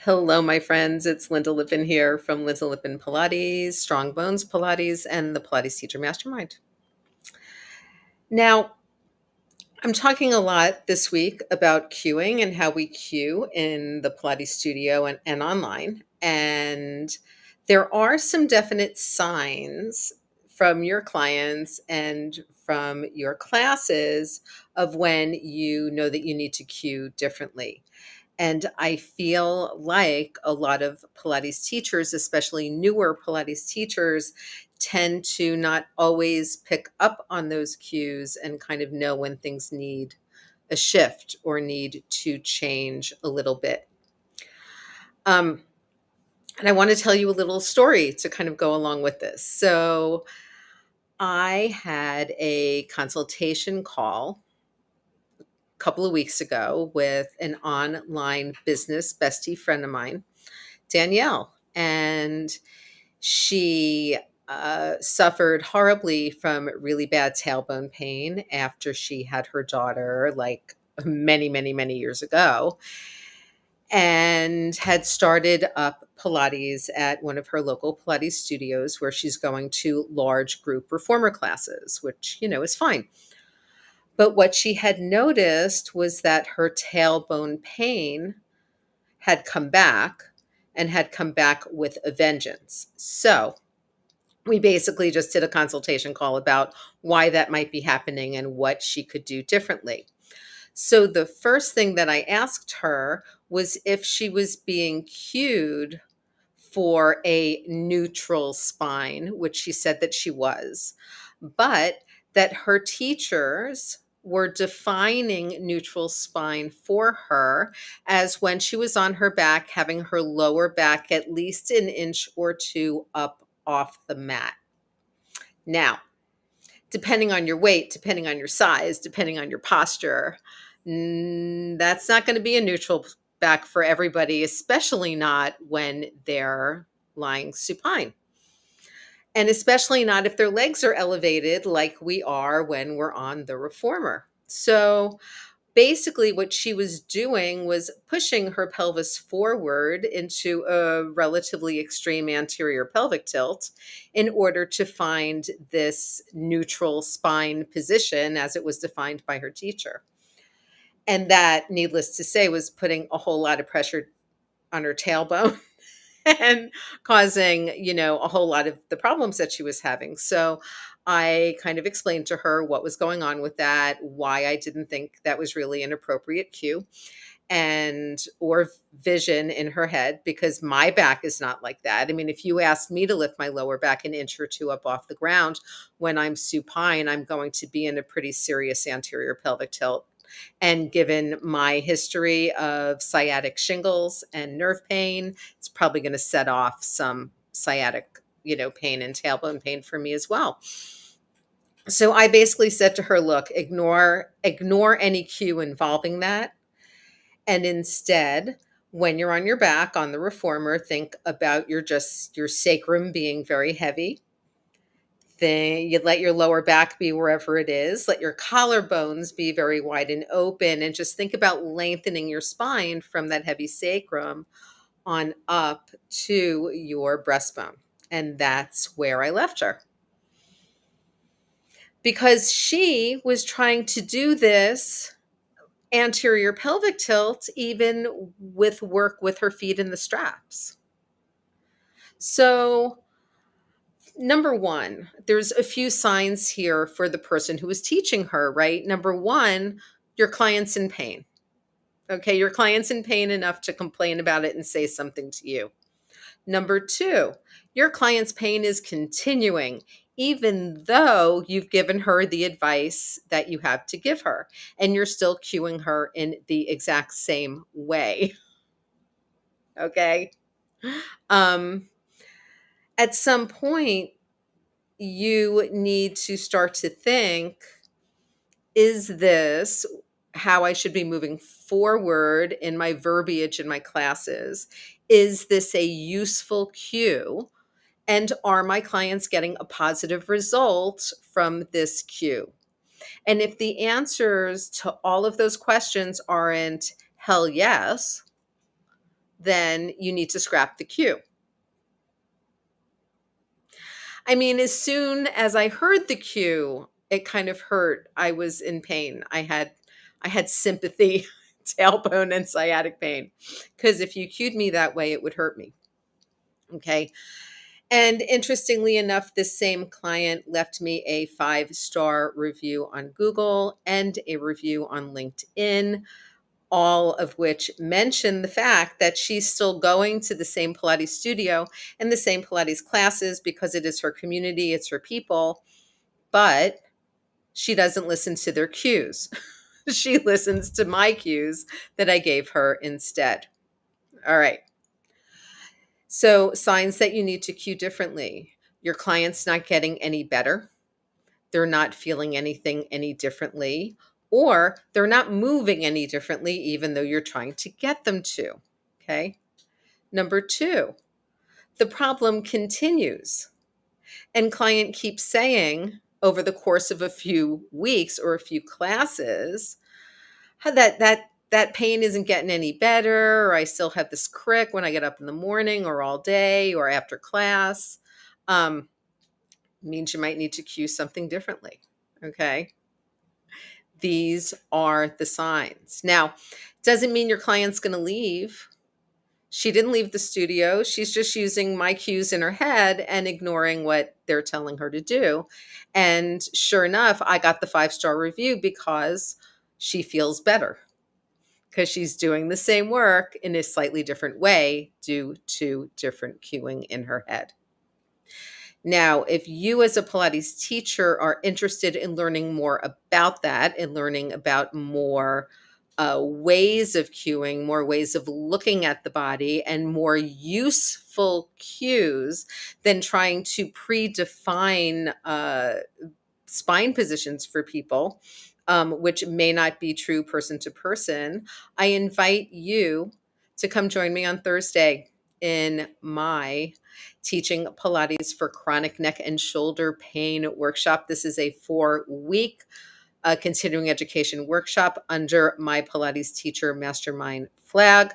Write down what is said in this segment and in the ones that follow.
Hello, my friends. It's Linda Lippin here from Linda Lippin Pilates, Strong Bones Pilates, and the Pilates Teacher Mastermind. Now, I'm talking a lot this week about cueing and how we cue in the Pilates studio and online. And there are some definite signs from your clients and from your classes of when you know that you need to cue differently. And I feel like a lot of Pilates teachers, especially newer Pilates teachers, tend to not always pick up on those cues and kind of know when things need a shift or need to change a little bit. Um, and I want to tell you a little story to kind of go along with this. So I had a consultation call a couple of weeks ago with an online business bestie friend of mine, Danielle. And she suffered horribly from really bad tailbone pain after she had her daughter, like many, many, many years ago, and had started up Pilates at one of her local Pilates studios where she's going to large group reformer classes, which, is fine. But what she had noticed was that her tailbone pain had come back and had come back with a vengeance. So we basically just did a consultation call about why that might be happening and what she could do differently. So the first thing that I asked her was if she was being cued for a neutral spine, which she said that she was, but that her teachers were defining neutral spine for her as when she was on her back, having her lower back at least an inch or two up off the mat. Now, depending on your weight, depending on your size, depending on your posture, that's not going to be a neutral back for everybody, especially not when they're lying supine. And especially not if their legs are elevated like we are when we're on the reformer. So basically what she was doing was pushing her pelvis forward into a relatively extreme anterior pelvic tilt in order to find this neutral spine position as it was defined by her teacher. And that, needless to say, was putting a whole lot of pressure on her tailbone and causing, a whole lot of the problems that she was having. So I kind of explained to her what was going on with that, why I didn't think that was really an appropriate cue and or vision in her head, because my back is not like that. I mean, if you asked me to lift my lower back an inch or two up off the ground when I'm supine, I'm going to be in a pretty serious anterior pelvic tilt. And given my history of sciatic shingles and nerve pain, it's probably going to set off some sciatic, pain and tailbone pain for me as well. So I basically said to her, look, ignore any cue involving that. And instead, when you're on your back on the reformer, think about your sacrum being very heavy. Then you let your lower back be wherever it is. Let your collarbones be very wide and open, and just think about lengthening your spine from that heavy sacrum on up to your breastbone. And that's where I left her. Because she was trying to do this anterior pelvic tilt even with work with her feet in the straps. So number one, there's a few signs here for the person who is teaching her, right? Number one, your client's in pain. Okay, your client's in pain enough to complain about it and say something to you. Number two, your client's pain is continuing, even though you've given her the advice that you have to give her, and you're still cueing her in the exact same way. Okay. Um, at some point, you need to start to think, is this how I should be moving forward in my verbiage in my classes? Is this a useful cue? And are my clients getting a positive result from this cue? And if the answers to all of those questions aren't hell yes, then you need to scrap the cue. I mean, as soon as I heard the cue, it kind of hurt. I was in pain. I had sympathy, tailbone and sciatic pain. Because if you cued me that way, it would hurt me. Okay. And interestingly enough, this same client left me a 5-star review on Google and a review on LinkedIn, all of which mention the fact that she's still going to the same Pilates studio and the same Pilates classes because it is her community, it's her people, but she doesn't listen to their cues. She listens to my cues that I gave her instead. All right. So, signs that you need to cue differently. Your client's not getting any better. They're not feeling anything any differently, or they're not moving any differently, even though you're trying to get them to. Okay. Number 2, the problem continues, and client keeps saying over the course of a few weeks or a few classes how that pain isn't getting any better, or I still have this crick when I get up in the morning or all day or after class. Um, Means you might need to cue something differently. Okay. These are the signs. Now, doesn't mean your client's going to leave. She didn't leave the studio. She's just using my cues in her head and ignoring what they're telling her to do. And sure enough, I got the 5-star review because she feels better, because she's doing the same work in a slightly different way due to different cueing in her head. Now, if you as a Pilates teacher are interested in learning more about that and learning about more ways of cueing, more ways of looking at the body, and more useful cues than trying to predefine spine positions for people, which may not be true person to person, I invite you to come join me on Thursday in my Teaching Pilates for Chronic Neck and Shoulder Pain workshop. This is a 4-week continuing education workshop under my Pilates Teacher Mastermind flag,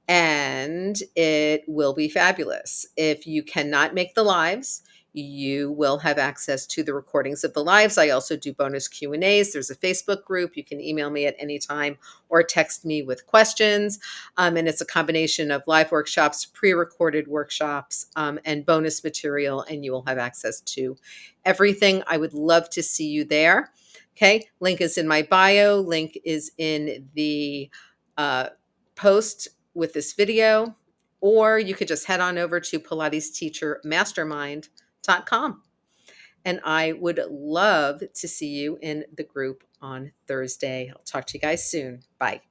and it will be fabulous. If you cannot make the lives, you will have access to the recordings of the lives. I also do bonus Q&As. There's a Facebook group. You can email me at any time or text me with questions. And it's a combination of live workshops, pre-recorded workshops, and bonus material. And you will have access to everything. I would love to see you there. Okay. Link is in my bio. Link is in the post with this video, or you could just head on over to PilatesTeacherMastermind.com. And I would love to see you in the group on Thursday. I'll talk to you guys soon. Bye.